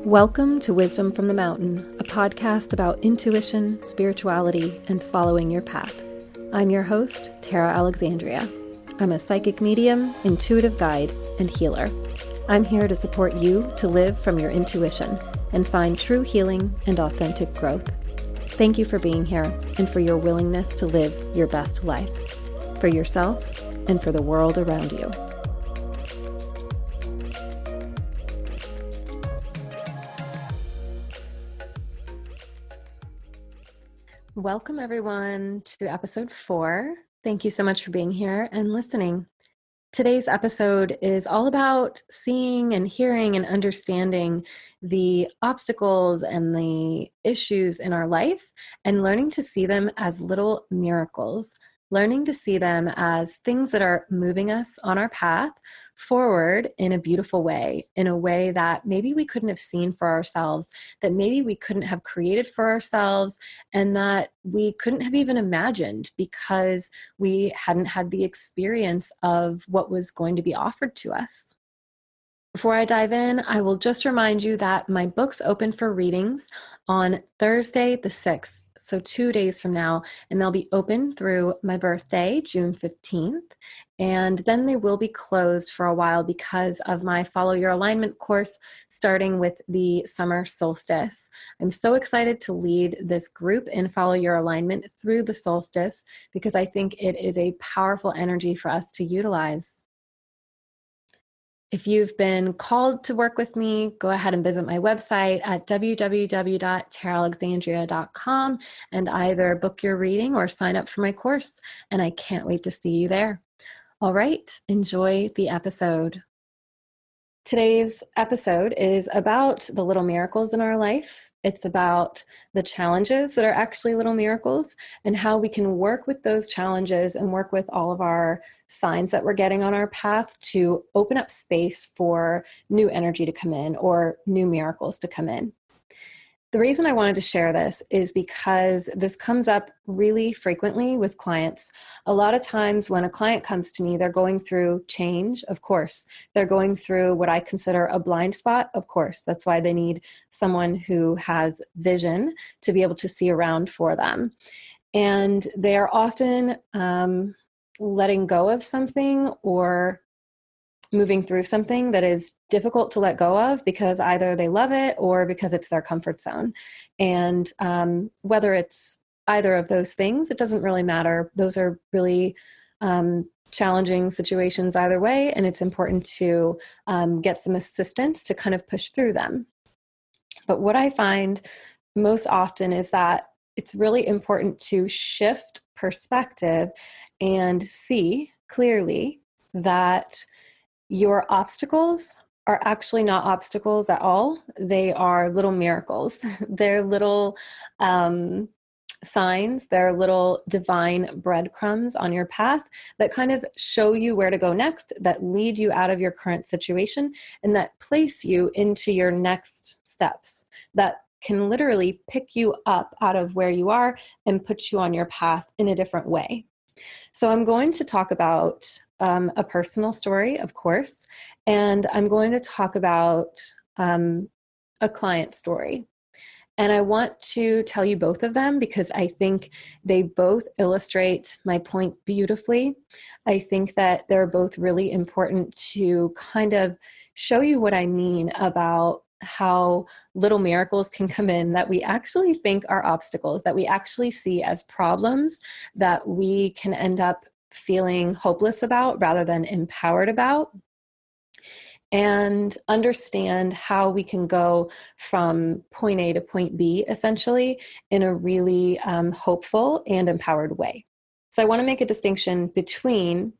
Welcome to Wisdom from the Mountain, a podcast about intuition, spirituality, and following your path. I'm your host, Tara Alexandria. I'm a psychic medium, intuitive guide, and healer. I'm here to support you to live from your intuition and find true healing and authentic growth. Thank you for being here and for your willingness to live your best life, for yourself and for the world around you. Welcome, everyone, to episode 4. Thank you so much for being here and listening. Today's episode is all about seeing and hearing and understanding the obstacles and the issues in our life and learning to see them as little miracles, learning to see them as things that are moving us on our path forward in a beautiful way, in a way that maybe we couldn't have seen for ourselves, that maybe we couldn't have created for ourselves, and that we couldn't have even imagined because we hadn't had the experience of what was going to be offered to us. Before I dive in, I will just remind you that my book's open for readings on Thursday the 6th. So 2 days from now, and they'll be open through my birthday, June 15th. And then they will be closed for a while because of my Follow Your Alignment course starting with the summer solstice. I'm so excited to lead this group in Follow Your Alignment through the solstice because I think it is a powerful energy for us to utilize. If you've been called to work with me, go ahead and visit my website at www.taraalexandria.com and either book your reading or sign up for my course. And I can't wait to see you there. All right, enjoy the episode. Today's episode is about the little miracles in our life. It's about the challenges that are actually little miracles and how we can work with those challenges and work with all of our signs that we're getting on our path to open up space for new energy to come in or new miracles to come in. The reason I wanted to share this is because this comes up really frequently with clients. A lot of times when a client comes to me, they're going through change, of course. They're going through what I consider a blind spot, of course. That's why they need someone who has vision to be able to see around for them. And they are often letting go of something or moving through something that is difficult to let go of because either they love it or because it's their comfort zone. And whether it's either of those things, it doesn't really matter. Those are really challenging situations either way, and it's important to get some assistance to kind of push through them. But what I find most often is that it's really important to shift perspective and see clearly that your obstacles are actually not obstacles at all. They are little miracles. They're little signs. They're little divine breadcrumbs on your path that kind of show you where to go next, that lead you out of your current situation, and that place you into your next steps, that can literally pick you up out of where you are and put you on your path in a different way. So I'm going to talk about a personal story, of course, and I'm going to talk about a client story. And I want to tell you both of them because I think they both illustrate my point beautifully. I think that they're both really important to kind of show you what I mean about how little miracles can come in that we actually think are obstacles, that we actually see as problems that we can end up feeling hopeless about rather than empowered about, and understand how we can go from point A to point B, essentially, in a really hopeful and empowered way. So I want to make a distinction between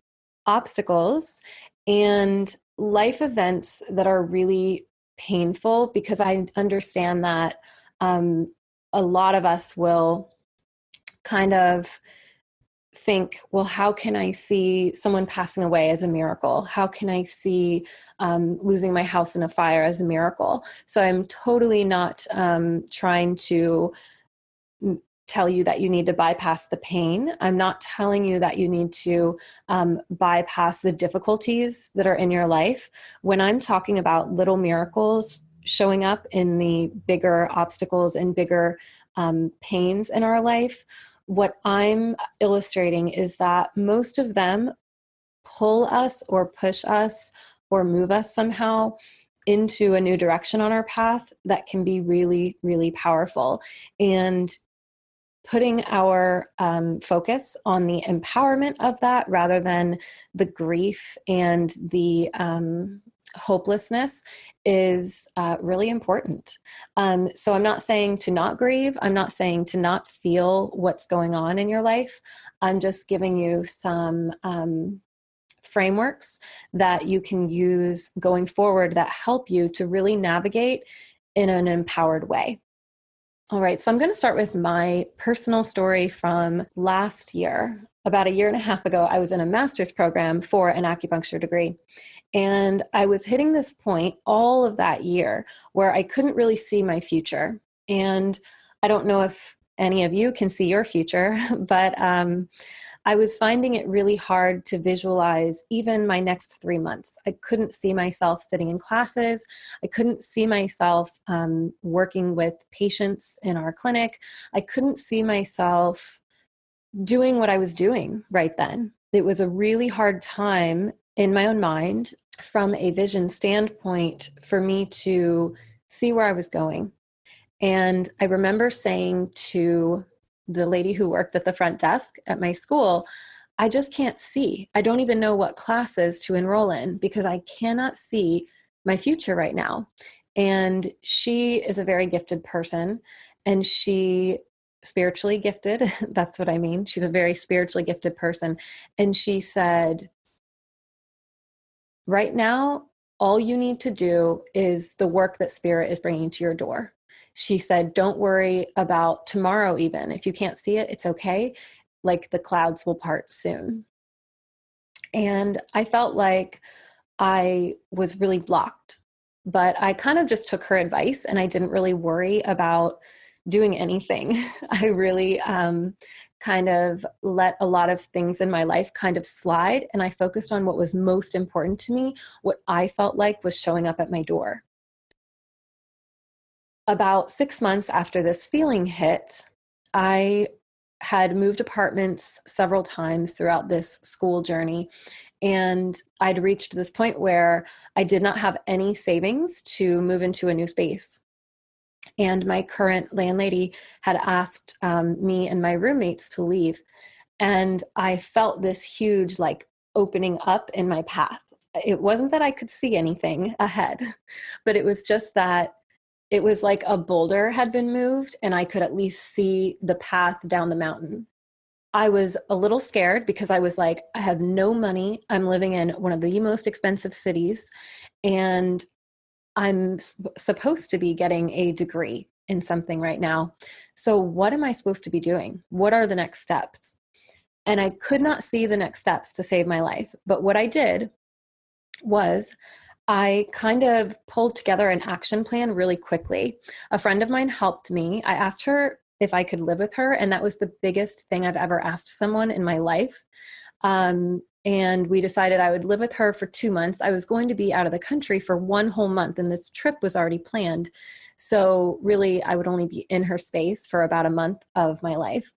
obstacles and life events that are really painful, because I understand that a lot of us will kind of think, well, how can I see someone passing away as a miracle? How can I see losing my house in a fire as a miracle? So I'm totally not trying to tell you that you need to bypass the pain. I'm not telling you that you need to bypass the difficulties that are in your life. When I'm talking about little miracles, showing up in the bigger obstacles and bigger pains in our life, what I'm illustrating is that most of them pull us or push us or move us somehow into a new direction on our path that can be really, really powerful. And putting our focus on the empowerment of that rather than the grief and the hopelessness is really important. So I'm not saying to not grieve. I'm not saying to not feel what's going on in your life. I'm just giving you some frameworks that you can use going forward that help you to really navigate in an empowered way. All right, so I'm going to start with my personal story from last year. About a year and a half ago, I was in a master's program for an acupuncture degree. And I was hitting this point all of that year where I couldn't really see my future. And I don't know if any of you can see your future, but I was finding it really hard to visualize even my next 3 months. I couldn't see myself sitting in classes. I couldn't see myself working with patients in our clinic. I couldn't see myself doing what I was doing right then. It was a really hard time in my own mind from a vision standpoint for me to see where I was going. And I remember saying to the lady who worked at the front desk at my school, I just can't see. I don't even know what classes to enroll in because I cannot see my future right now. And she is a very gifted person, and she spiritually gifted. That's what I mean. She's a very spiritually gifted person. And she said, right now, all you need to do is the work that Spirit is bringing to your door. She said, don't worry about tomorrow even. If you can't see it, it's okay. Like the clouds will part soon. And I felt like I was really blocked, but I kind of just took her advice and I didn't really worry about doing anything. I really kind of let a lot of things in my life kind of slide, and I focused on what was most important to me, what I felt like was showing up at my door. About 6 months after this feeling hit, I had moved apartments several times throughout this school journey. And I'd reached this point where I did not have any savings to move into a new space. And my current landlady had asked me and my roommates to leave. And I felt this huge, like, opening up in my path. It wasn't that I could see anything ahead, but it was just that it was like a boulder had been moved and I could at least see the path down the mountain. I was a little scared because I was like, I have no money. I'm living in one of the most expensive cities, and I'm supposed to be getting a degree in something right now. So what am I supposed to be doing? What are the next steps? And I could not see the next steps to save my life. But what I did was I kind of pulled together an action plan really quickly. A friend of mine helped me. I asked her if I could live with her, and that was the biggest thing I've ever asked someone in my life. And we decided I would live with her for 2 months. I was going to be out of the country for 1 whole month, and this trip was already planned. So really, I would only be in her space for about a month of my life.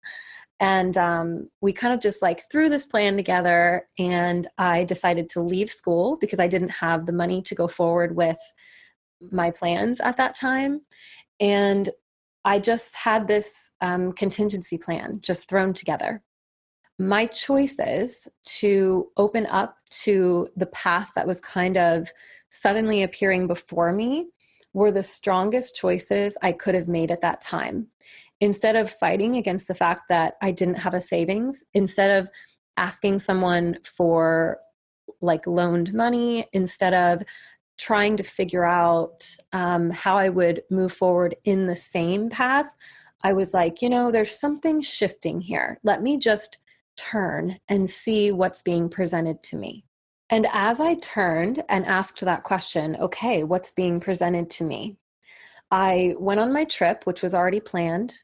And we kind of just like threw this plan together, and I decided to leave school because I didn't have the money to go forward with my plans at that time. And I just had this contingency plan just thrown together. My choices to open up to the path that was kind of suddenly appearing before me were the strongest choices I could have made at that time. Instead of fighting against the fact that I didn't have a savings, instead of asking someone for like loaned money, instead of trying to figure out how I would move forward in the same path, I was like, there's something shifting here. Let me just turn and see what's being presented to me. And as I turned and asked that question, okay, what's being presented to me? I went on my trip, which was already planned.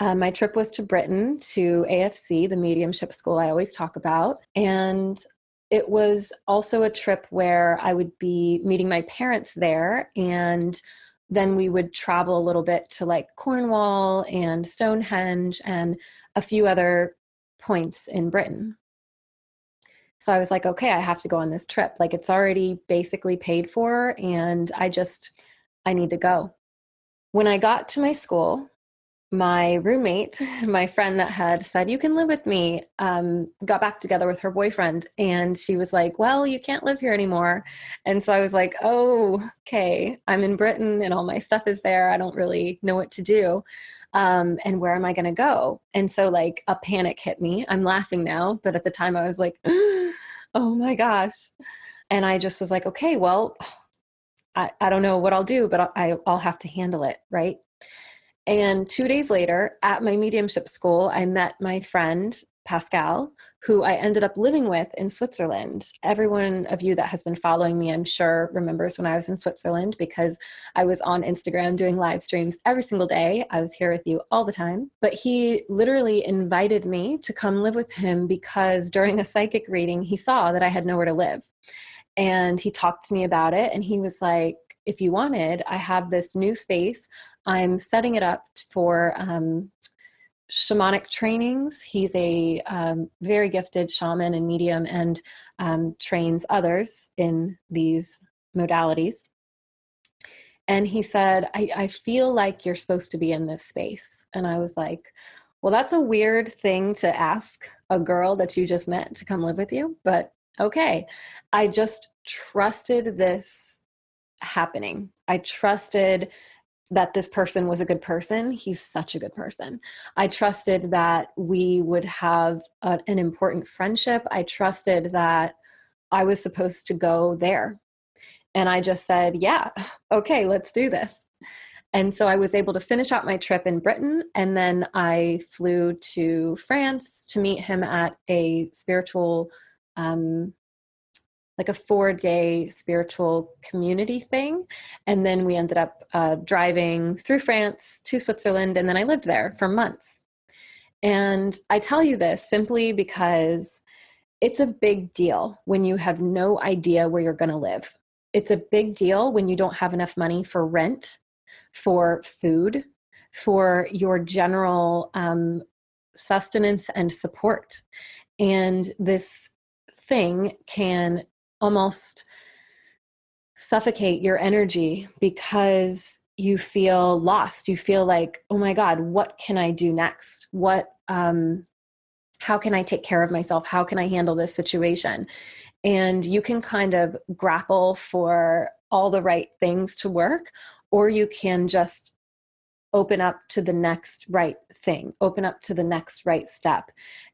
My trip was to Britain, to AFC, the mediumship school I always talk about. And it was also a trip where I would be meeting my parents there, and then we would travel a little bit to like Cornwall and Stonehenge and a few other points in Britain. So I was like, okay, I have to go on this trip. Like it's already basically paid for and I need to go. When I got to my school, my roommate, my friend that had said, you can live with me, got back together with her boyfriend. And she was like, well, you can't live here anymore. And so I was like, oh, okay, I'm in Britain and all my stuff is there. I don't really know what to do. And where am I going to go? And so like a panic hit me. I'm laughing now, but at the time I was like, oh my gosh. And I just was like, okay, well, I don't know what I'll do, but I'll have to handle it. Right. And 2 days later at my mediumship school, I met my friend, Pascal, who I ended up living with in Switzerland. Everyone of you that has been following me, I'm sure, remembers when I was in Switzerland because I was on Instagram doing live streams every single day. I was here with you all the time. But he literally invited me to come live with him because during a psychic reading, he saw that I had nowhere to live. And he talked to me about it and he was like, if you wanted, I have this new space. I'm setting it up for shamanic trainings. He's a very gifted shaman and medium and trains others in these modalities. And he said, I feel like you're supposed to be in this space. And I was like, well, that's a weird thing to ask a girl that you just met to come live with you. But okay, I just trusted this happening. I trusted that this person was a good person. He's such a good person. I trusted that we would have an important friendship. I trusted that I was supposed to go there. And I just said, yeah, okay, let's do this. And so I was able to finish out my trip in Britain. And then I flew to France to meet him at a spiritual like a 4-day spiritual community thing. And then we ended up driving through France to Switzerland. And then I lived there for months. And I tell you this simply because it's a big deal when you have no idea where you're going to live. It's a big deal when you don't have enough money for rent, for food, for your general sustenance and support. And this thing can almost suffocate your energy because you feel lost. You feel like, oh my God, what can I do next? How can I take care of myself? How can I handle this situation? And you can kind of grapple for all the right things to work, or you can just open up to the next right thing, open up to the next right step.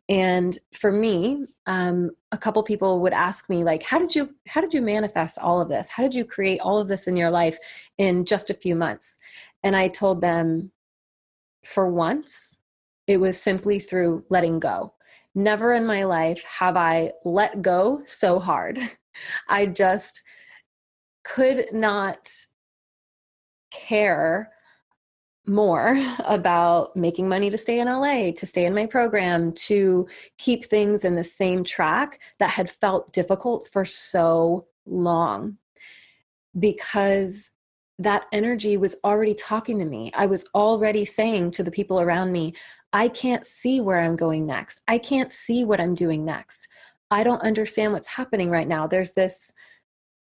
And for me, a couple people would ask me like, how did you manifest all of this? How did you create all of this in your life in just a few months? And I told them, for once, it was simply through letting go. Never in my life have I let go so hard. I just could not care more about making money to stay in LA, to stay in my program, to keep things in the same track that had felt difficult for so long, because that energy was already talking to me. I was already saying to the people around me, I can't see where I'm going next. I can't see what I'm doing next. I don't understand what's happening right now. There's this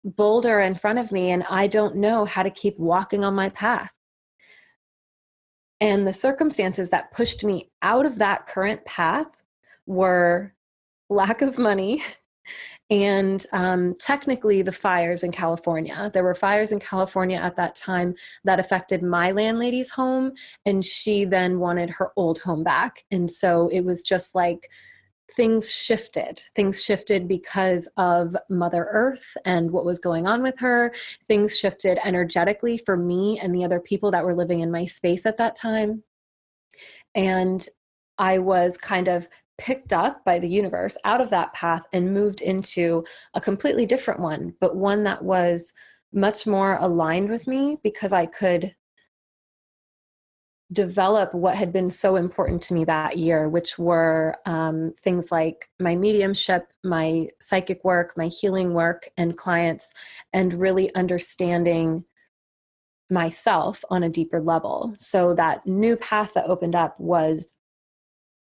boulder in front of me and I don't know how to keep walking on my path. And the circumstances that pushed me out of that current path were lack of money and technically the fires in California. There were fires in California at that time that affected my landlady's home, and she then wanted her old home back. And so it was just like things shifted. Things shifted because of Mother Earth and what was going on with her. Things shifted energetically for me and the other people that were living in my space at that time. And I was kind of picked up by the universe out of that path and moved into a completely different one, but one that was much more aligned with me because I could develop what had been so important to me that year, which were things like my mediumship, my psychic work, my healing work and clients, and really understanding myself on a deeper level. So that new path that opened up was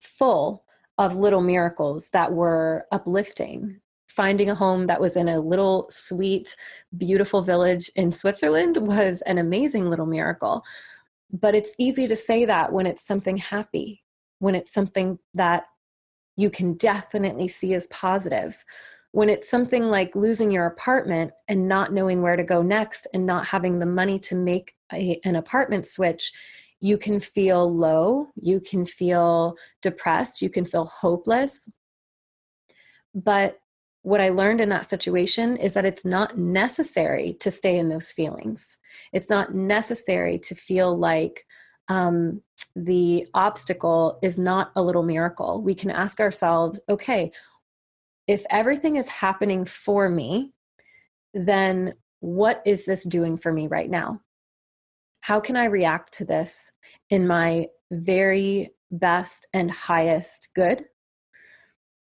full of little miracles that were uplifting. Finding a home that was in a little sweet, beautiful village in Switzerland was an amazing little miracle. But it's easy to say that when it's something happy, when it's something that you can definitely see as positive. When it's something like losing your apartment and not knowing where to go next and not having the money to make an apartment switch, you can feel low, you can feel depressed, you can feel hopeless. But what I learned in that situation is that it's not necessary to stay in those feelings. It's not necessary to feel like the obstacle is not a little miracle. We can ask ourselves, okay, if everything is happening for me, then what is this doing for me right now? How can I react to this in my very best and highest good?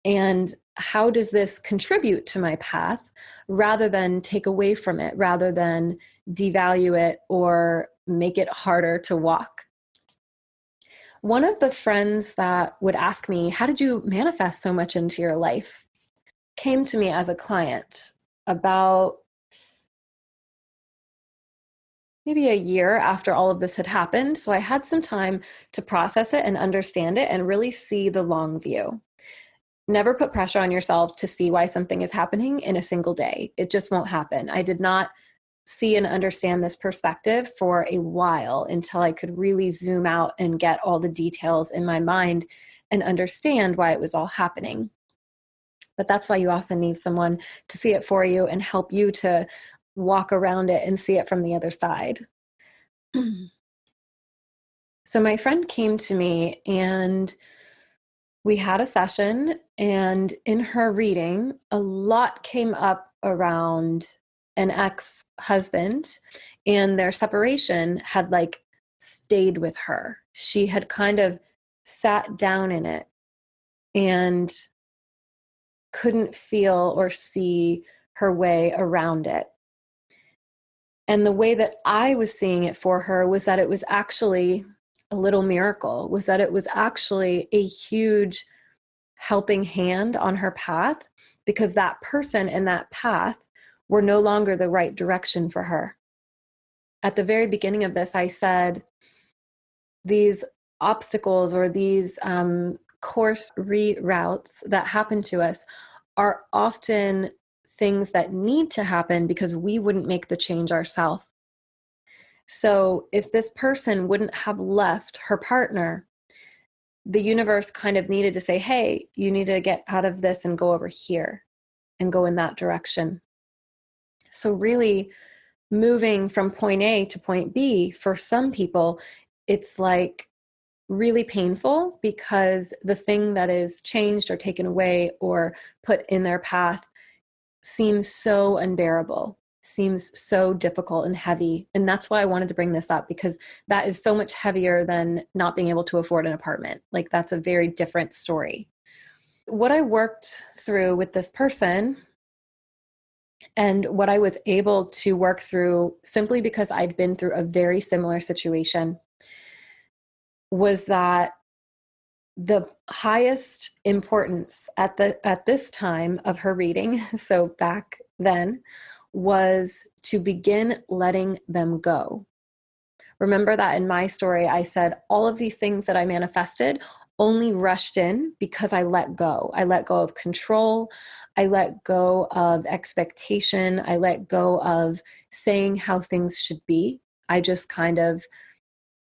And how does this contribute to my path rather than take away from it, rather than devalue it or make it harder to walk? One of the friends that would ask me, how did you manifest so much into your life, came to me as a client about maybe a year after all of this had happened. So I had some time to process it and understand it and really see the long view. Never put pressure on yourself to see why something is happening in a single day. It just won't happen. I did not see and understand this perspective for a while until I could really zoom out and get all the details in my mind and understand why it was all happening. But that's why you often need someone to see it for you and help you to walk around it and see it from the other side. So my friend came to me and we had a session, and in her reading, a lot came up around an ex-husband, and their separation had like stayed with her. She had kind of sat down in it and couldn't feel or see her way around it. And the way that I was seeing it for her was that it was actually a little miracle, was that it was actually a huge helping hand on her path, because that person and that path were no longer the right direction for her. At the very beginning of this, I said these obstacles or these course reroutes that happen to us are often things that need to happen because we wouldn't make the change ourselves. So if this person wouldn't have left her partner, the universe kind of needed to say, hey, you need to get out of this and go over here and go in that direction. So really moving from point A to point B, for some people, it's like really painful because the thing that is changed or taken away or put in their path seems so unbearable, seems so difficult and heavy. And that's why I wanted to bring this up, because that is so much heavier than not being able to afford an apartment. Like, that's a very different story. What I worked through with this person, and what I was able to work through simply because I'd been through a very similar situation, was that the highest importance at this time of her reading, so back then, was to begin letting them go. Remember that in my story, I said all of these things that I manifested only rushed in because I let go. I let go of control. I let go of expectation. I let go of saying how things should be. I just kind of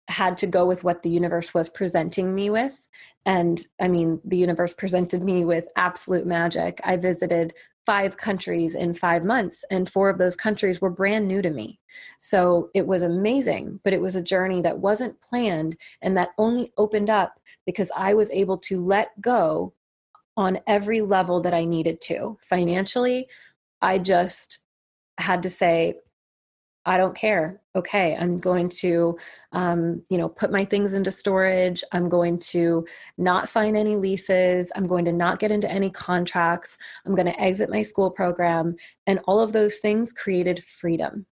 had to go with what the universe was presenting me with. And I mean, the universe presented me with absolute magic. I visited 5 countries in 5 months, and 4 of those countries were brand new to me. So it was amazing, but it was a journey that wasn't planned and that only opened up because I was able to let go on every level that I needed to. Financially, I just had to say, I don't care. Okay, I'm going to, put my things into storage. I'm going to not sign any leases. I'm going to not get into any contracts. I'm going to exit my school program. And all of those things created freedom.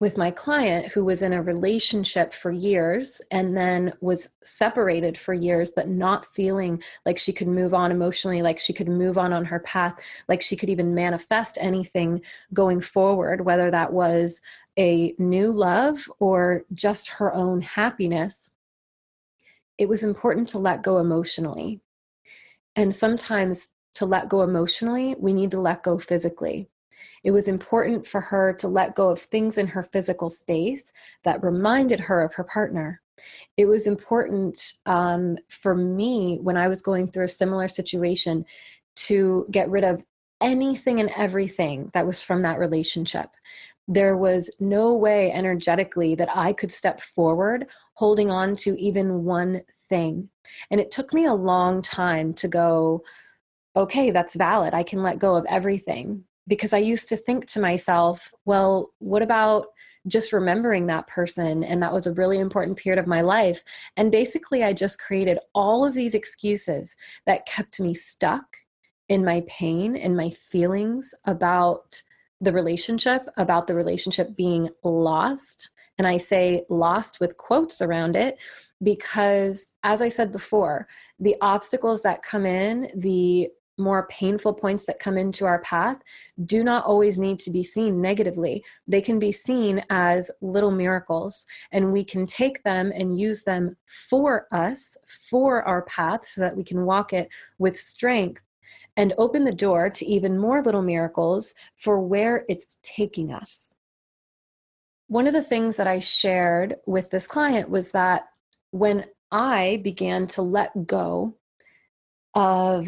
with my client who was in a relationship for years and then was separated for years, but not feeling like she could move on emotionally, like she could move on her path, like she could even manifest anything going forward, whether that was a new love or just her own happiness. It was important to let go emotionally. And sometimes to let go emotionally, we need to let go physically. It was important for her to let go of things in her physical space that reminded her of her partner. It was important for me when I was going through a similar situation to get rid of anything and everything that was from that relationship. There was no way energetically that I could step forward holding on to even one thing. And it took me a long time to go, okay, that's valid. I can let go of everything. Because I used to think to myself, well, what about just remembering that person? And that was a really important period of my life. And basically, I just created all of these excuses that kept me stuck in my pain and my feelings about the relationship being lost. And I say lost with quotes around it because, as I said before, the obstacles that come in, the more painful points that come into our path do not always need to be seen negatively. They can be seen as little miracles, and we can take them and use them for us, for our path, so that we can walk it with strength and open the door to even more little miracles for where it's taking us. One of the things that I shared with this client was that when I began to let go of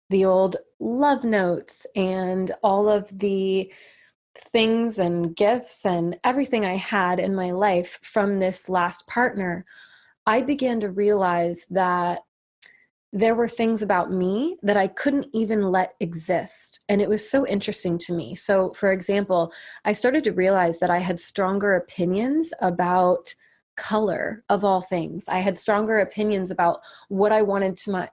the old love notes and all of the things and gifts and everything I had in my life from this last partner, I began to realize that there were things about me that I couldn't even let exist. And it was so interesting to me. So, for example, I started to realize that I had stronger opinions about color of all things. I had stronger opinions about what I wanted to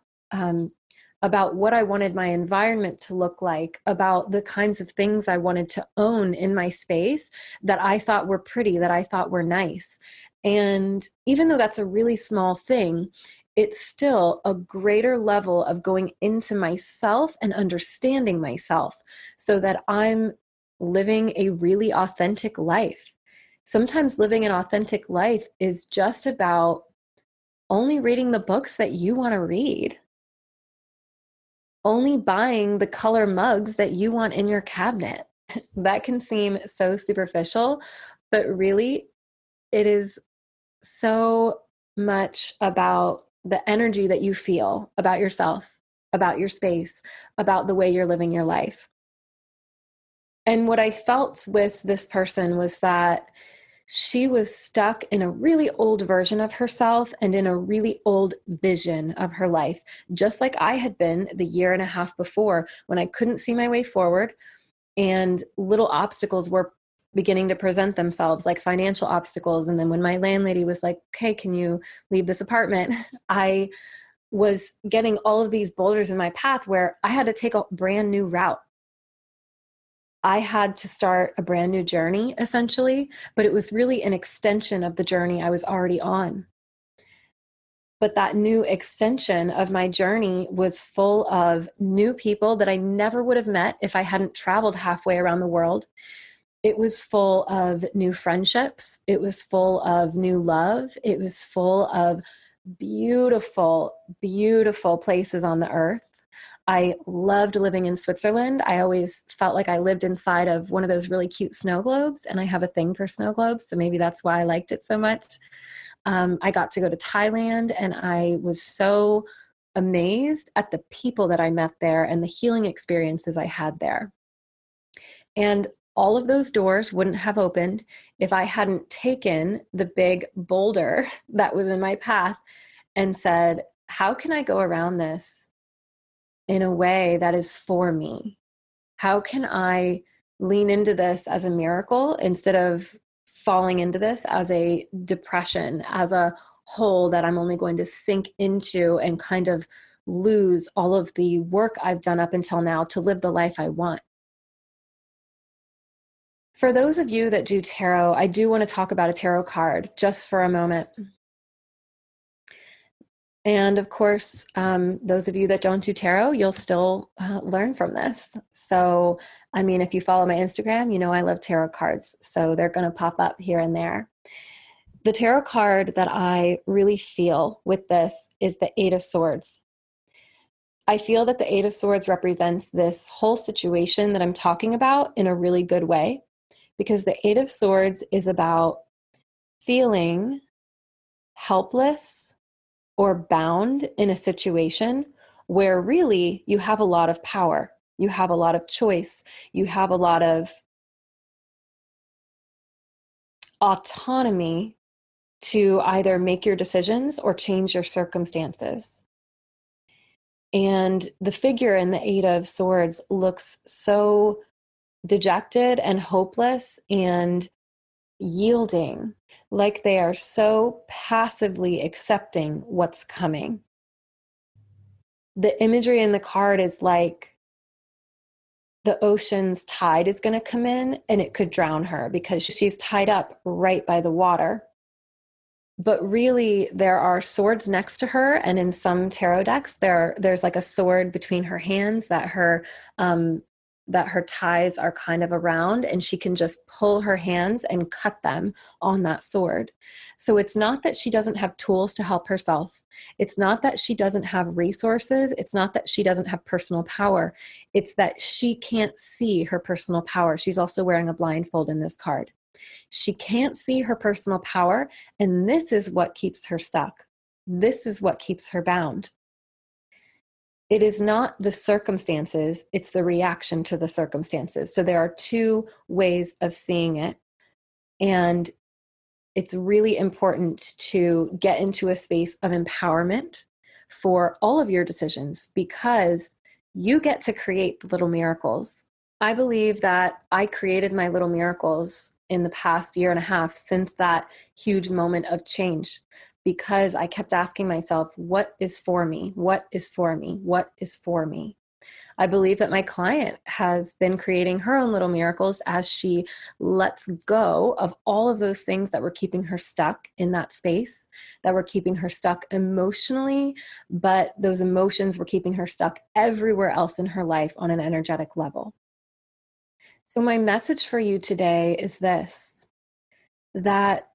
about what I wanted my environment to look like, about the kinds of things I wanted to own in my space that I thought were pretty, that I thought were nice. And even though that's a really small thing, it's still a greater level of going into myself and understanding myself so that I'm living a really authentic life. Sometimes living an authentic life is just about only reading the books that you want to read, only buying the color mugs that you want in your cabinet. That can seem so superficial, but really it is so much about the energy that you feel about yourself, about your space, about the way you're living your life. And what I felt with this person was that she was stuck in a really old version of herself and in a really old vision of her life, just like I had been the year and a half before when I couldn't see my way forward and little obstacles were beginning to present themselves, like financial obstacles. And then when my landlady was like, okay, can you leave this apartment? I was getting all of these boulders in my path where I had to take a brand new route. I had to start a brand new journey, essentially, but it was really an extension of the journey I was already on. But that new extension of my journey was full of new people that I never would have met if I hadn't traveled halfway around the world. It was full of new friendships. It was full of new love. It was full of beautiful, beautiful places on the earth. I loved living in Switzerland. I always felt like I lived inside of one of those really cute snow globes, and I have a thing for snow globes, so maybe that's why I liked it so much. I got to go to Thailand, and I was so amazed at the people that I met there and the healing experiences I had there. And all of those doors wouldn't have opened if I hadn't taken the big boulder that was in my path and said, how can I go around this in a way that is for me? How can I lean into this as a miracle instead of falling into this as a depression, as a hole that I'm only going to sink into and kind of lose all of the work I've done up until now to live the life I want? For those of you that do tarot, I do want to talk about a tarot card just for a moment. And of course, those of you that don't do tarot, you'll still learn from this. So, I mean, if you follow my Instagram, you know I love tarot cards. So they're going to pop up here and there. The tarot card that I really feel with this is the Eight of Swords. I feel that the Eight of Swords represents this whole situation that I'm talking about in a really good way, because the Eight of Swords is about feeling helpless or bound in a situation where really you have a lot of power, you have a lot of choice, you have a lot of autonomy to either make your decisions or change your circumstances. And the figure in the Eight of Swords looks so dejected and hopeless and yielding, like they are so passively accepting what's coming. The imagery in the card is like the ocean's tide is going to come in and it could drown her because she's tied up right by the water. But really, there are swords next to her, and in some tarot decks, there's like a sword between her hands that her ties are kind of around, and she can just pull her hands and cut them on that sword. So it's not that she doesn't have tools to help herself. It's not that she doesn't have resources. It's not that she doesn't have personal power. It's that she can't see her personal power. She's also wearing a blindfold in this card. She can't see her personal power, and this is what keeps her stuck. This is what keeps her bound. It is not the circumstances, it's the reaction to the circumstances. So there are two ways of seeing it. And it's really important to get into a space of empowerment for all of your decisions, because you get to create the little miracles. I believe that I created my little miracles in the past year and a half since that huge moment of change, because I kept asking myself, what is for me? What is for me? What is for me? I believe that my client has been creating her own little miracles as she lets go of all of those things that were keeping her stuck in that space, that were keeping her stuck emotionally, but those emotions were keeping her stuck everywhere else in her life on an energetic level. So my message for you today is this, that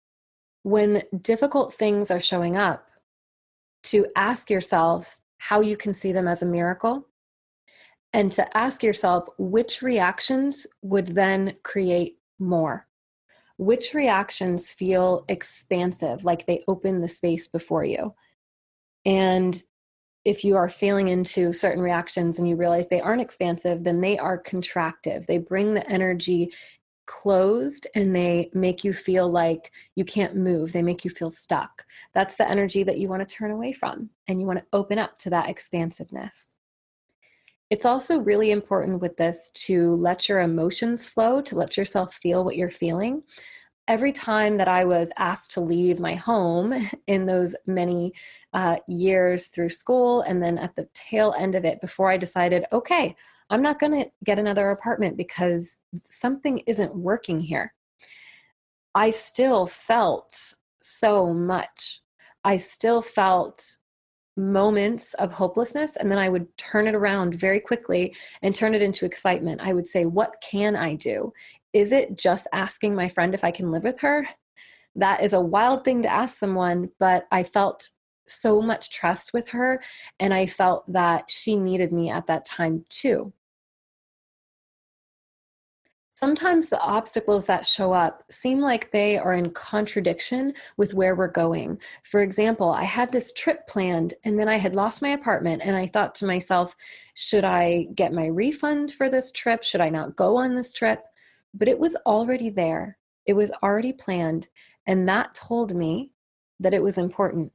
when difficult things are showing up, to ask yourself how you can see them as a miracle, and to ask yourself which reactions would then create more. Which reactions feel expansive, like they open the space before you. And if you are feeling into certain reactions and you realize they aren't expansive, then they are contractive. They bring the energy closed and they make you feel like you can't move. They make you feel stuck. That's the energy that you want to turn away from, and you want to open up to that expansiveness. It's also really important with this to let your emotions flow, to let yourself feel what you're feeling. Every time that I was asked to leave my home in those many years through school, and then at the tail end of it, before I decided, okay, I'm not going to get another apartment because something isn't working here, I still felt so much. I still felt moments of hopelessness, and then I would turn it around very quickly and turn it into excitement. I would say, what can I do? Is it just asking my friend if I can live with her? That is a wild thing to ask someone, but I felt so much trust with her, and I felt that she needed me at that time too. Sometimes the obstacles that show up seem like they are in contradiction with where we're going. For example, I had this trip planned and then I had lost my apartment, and I thought to myself, should I get my refund for this trip? Should I not go on this trip? But it was already there. It was already planned. And that told me that it was important.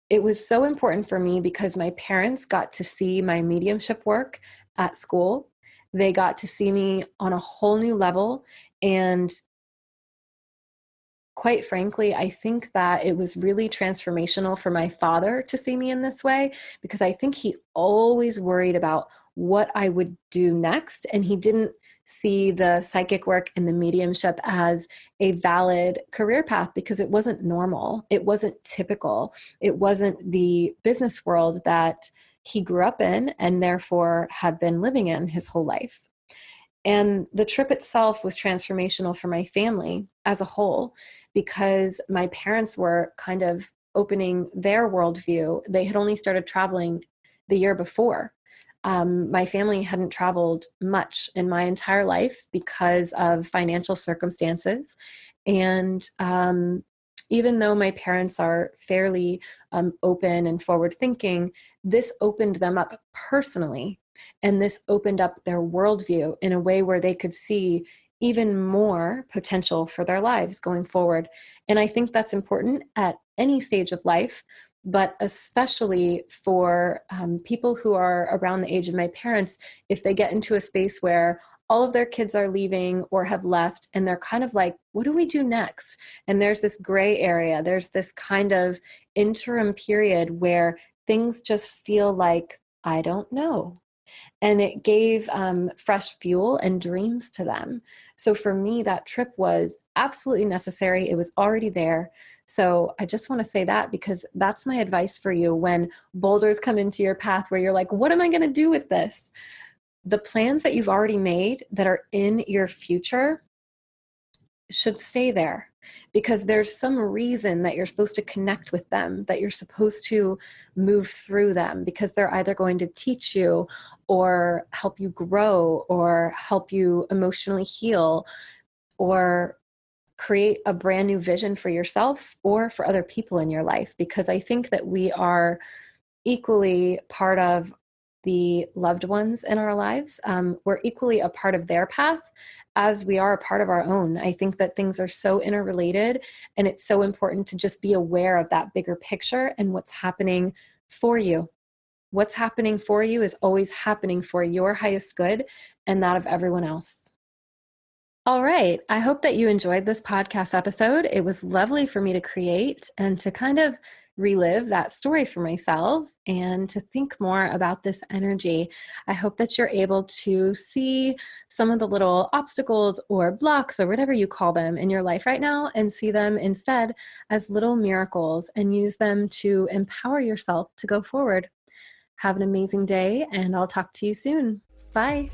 It was so important for me because my parents got to see my mediumship work at school. They got to see me on a whole new level. And quite frankly, I think that it was really transformational for my father to see me in this way, because I think he always worried about what I would do next. And he didn't see the psychic work and the mediumship as a valid career path because it wasn't normal. It wasn't typical. It wasn't the business world that he grew up in and therefore had been living in his whole life. And the trip itself was transformational for my family as a whole because my parents were kind of opening their worldview. They had only started traveling the year before. My family hadn't traveled much in my entire life because of financial circumstances. And even though my parents are fairly open and forward thinking, this opened them up personally. And this opened up their worldview in a way where they could see even more potential for their lives going forward. And I think that's important at any stage of life, but especially for people who are around the age of my parents, if they get into a space where all of their kids are leaving or have left and they're kind of like, what do we do next? And there's this gray area, there's this kind of interim period where things just feel like, I don't know. And it gave fresh fuel and dreams to them. So for me, that trip was absolutely necessary. It was already there. So I just want to say that because that's my advice for you when boulders come into your path where you're like, what am I going to do with this? The plans that you've already made that are in your future should stay there because there's some reason that you're supposed to connect with them, that you're supposed to move through them because they're either going to teach you or help you grow or help you emotionally heal or create a brand new vision for yourself or for other people in your life. Because I think that we are equally part of the loved ones in our lives. We're equally a part of their path as we are a part of our own. I think that things are so interrelated and it's so important to just be aware of that bigger picture and what's happening for you. What's happening for you is always happening for your highest good and that of everyone else. All right. I hope that you enjoyed this podcast episode. It was lovely for me to create and to kind of relive that story for myself and to think more about this energy. I hope that you're able to see some of the little obstacles or blocks or whatever you call them in your life right now and see them instead as little miracles and use them to empower yourself to go forward. Have an amazing day, and I'll talk to you soon. Bye.